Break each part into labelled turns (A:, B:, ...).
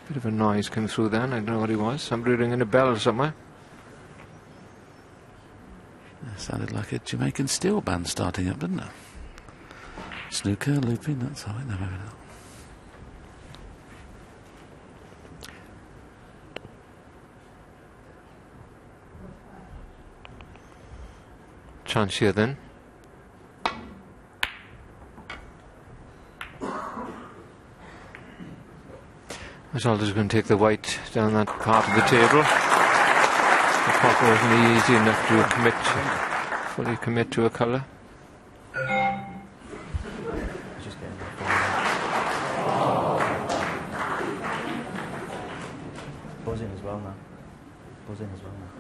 A: Bit of a noise came through then. I don't know what it was. Somebody ringing a bell somewhere.
B: It sounded like a Jamaican steel band starting up, didn't it? Snooker, looping, that's all right. No, maybe not.
A: Chance here then. Masalda's going to take the white down that part of the table. The pot wasn't easy enough to fully commit to a colour.
C: Buzzing as well now. Buzzing as well now.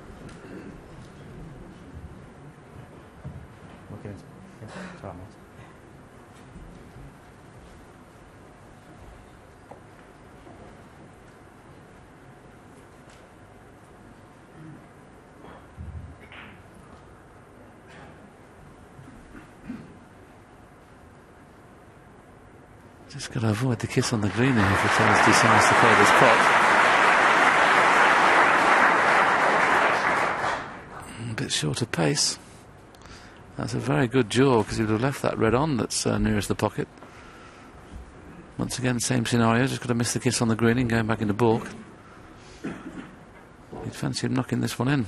C: Looking at it. Yeah, it's alright, mate.
B: Just got to avoid the kiss on the green here if he decides to play this pot. A bit short of pace. That's a very good draw because he would have left that red on that's nearest the pocket. Once again, same scenario, just got to miss the kiss on the green and going back into baulk. You'd fancy him knocking this one in.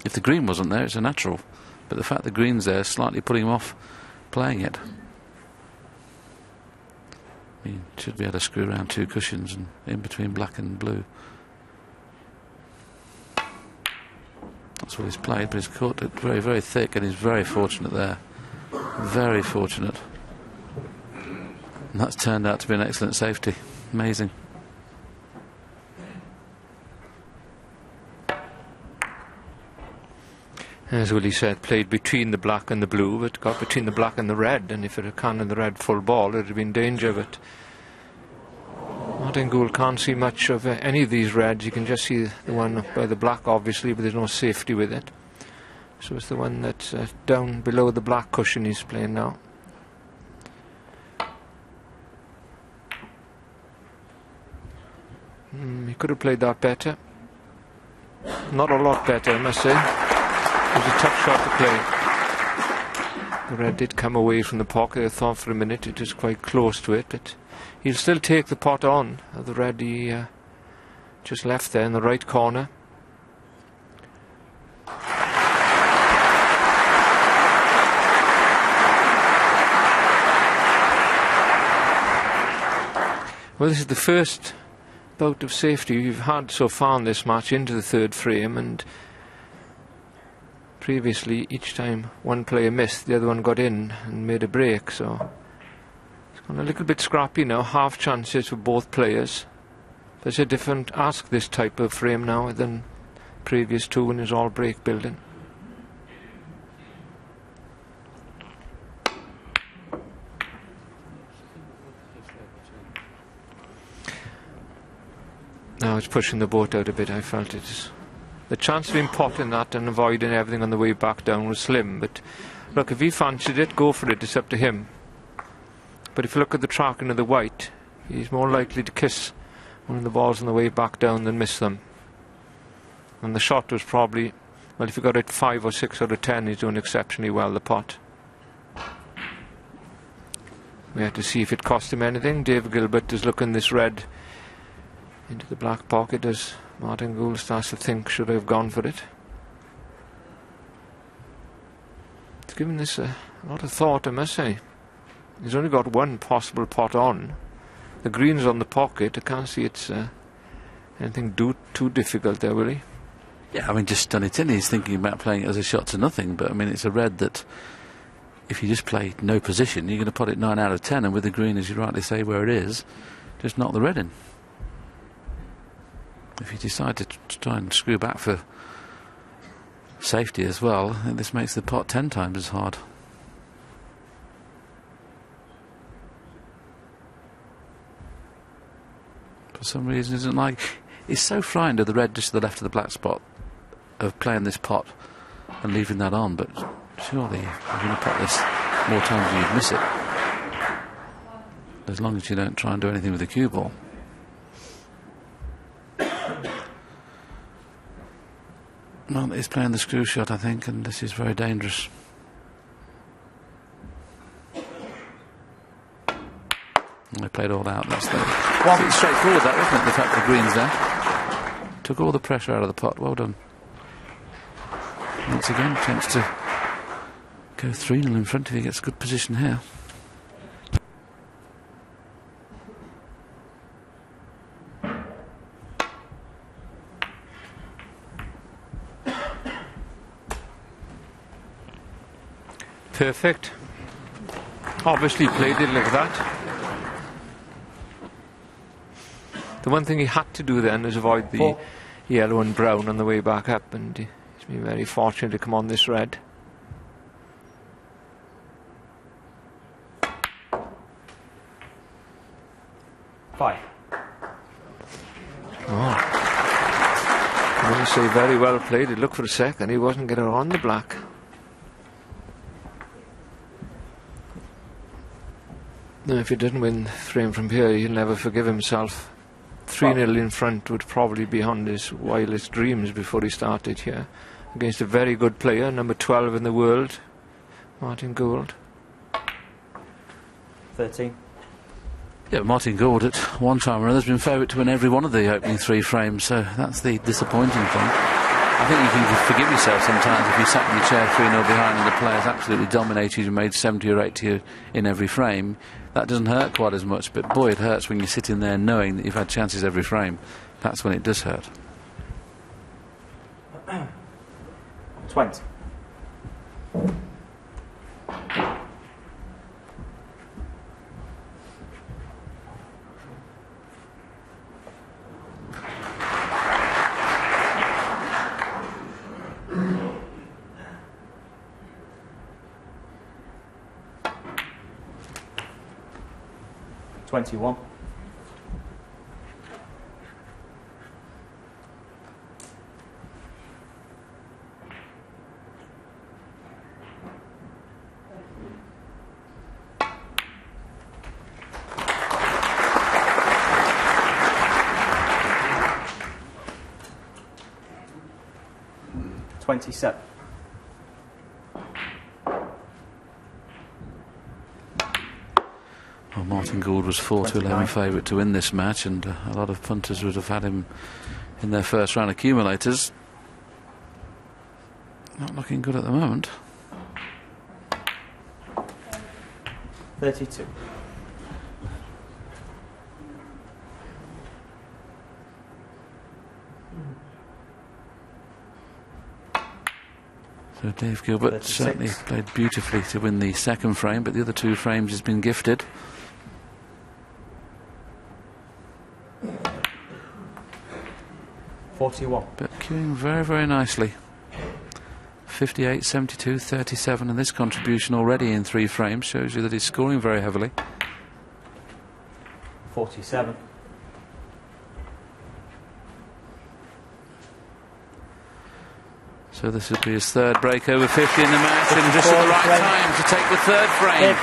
B: If the green wasn't there, it's a natural. But the fact the green's there is slightly putting him off playing it. He should be able to screw around two cushions and in between black and blue. That's what he's played, but he's caught it very, very thick, and he's very fortunate there. Very fortunate. And that's turned out to be an excellent safety. Amazing.
A: As Willie said, played between the black and the blue, but got between the black and the red, and if it had gone in the red full ball, it would have been danger, but Martin Gould can't see much of any of these reds. You can just see the one by the black, obviously, but there's no safety with it. So it's the one that's down below the black cushion he's playing now. He could have played that better. Not a lot better, I must say. It was a tough shot to play. The red did come away from the pocket. I thought for a minute it was quite close to it, but he'll still take the pot on. The red he just left there in the right corner. Well, this is the first bout of safety we've had so far in this match into the third frame, and previously each time one player missed, the other one got in and made a break, so it's gone a little bit scrappy now. Half chances for both players. There's a different ask this type of frame now than previous two, when it's all break building. Now it's pushing the boat out a bit. I felt it. The chance of him potting that and avoiding everything on the way back down was slim, but look, if he fancied it, go for it, it's up to him. But if you look at the tracking of the white, he's more likely to kiss one of the balls on the way back down than miss them. And the shot was probably, well, if you got it 5 or 6 out of 10, he's doing exceptionally well, the pot. We had to see if it cost him anything. Dave Gilbert is looking this red into the black pocket as Martin Gould starts to think, should I have gone for it? It's given this a lot of thought, I must say. He's only got one possible pot on. The green's on the pocket. I can't see it's anything too difficult there, will he?
B: Yeah, I mean, just done it in. He's thinking about playing it as a shot to nothing, but I mean, it's a red that if you just play no position, you're going to put it 9 out of 10, and with the green, as you rightly say, where it is, just knock the red in. If you decide to try and screw back for safety as well, I think this makes the pot 10 times as hard. For some reason, isn't like he's so frightened of the red just to the left of the black spot of playing this pot and leaving that on. But surely, if you're going to pot this more times than you'd miss it, as long as you don't try and do anything with the cue ball. Well, he's playing the screw shot, I think, and this is very dangerous. They played all out. That's it's straightforward, that, wasn't it? The fact that the green's there took all the pressure out of the pot. Well done. Once again, chance to go 3-0 in front if he gets good position here.
A: Perfect. Obviously played it like that. The one thing he had to do then is avoid the yellow and brown on the way back up, and he's been very fortunate to come on this red.
C: Five.
A: Oh. I want to say very well played. It looked for a second he wasn't getting on the black. No, if he didn't win frame from here, he'll never forgive himself. 3-0 in front would probably be on his wildest dreams before he started here. Against a very good player, number 12 in the world, Martin Gould.
C: 13.
B: Yeah, Martin Gould at one time or another has been favourite to win every one of the opening 3 frames, so that's the disappointing thing. I think you can forgive yourself sometimes if you sat in your chair 3-0 behind and the players absolutely dominated and made 70 or 80 in every frame. That doesn't hurt quite as much, but boy, it hurts when you're sitting there knowing that you've had chances every frame. That's when it does hurt.
C: 20. $21. $27.
B: Well, Martin Gould was 4-11 favourite to win this match, and a lot of punters would have had him in their first round accumulators. Not looking good at the moment.
C: 32.
B: So Dave Gilbert
C: 36.
B: certainly played beautifully to win the second frame, but the other 2 frames has been gifted.
C: 41.
B: But queuing very, very nicely. 58, 72, 37, and this contribution already in 3 frames shows you that he's scoring very heavily.
C: 47.
B: So this would be his 3rd break over 50 in the match, and just at the right time to take the 3rd frame.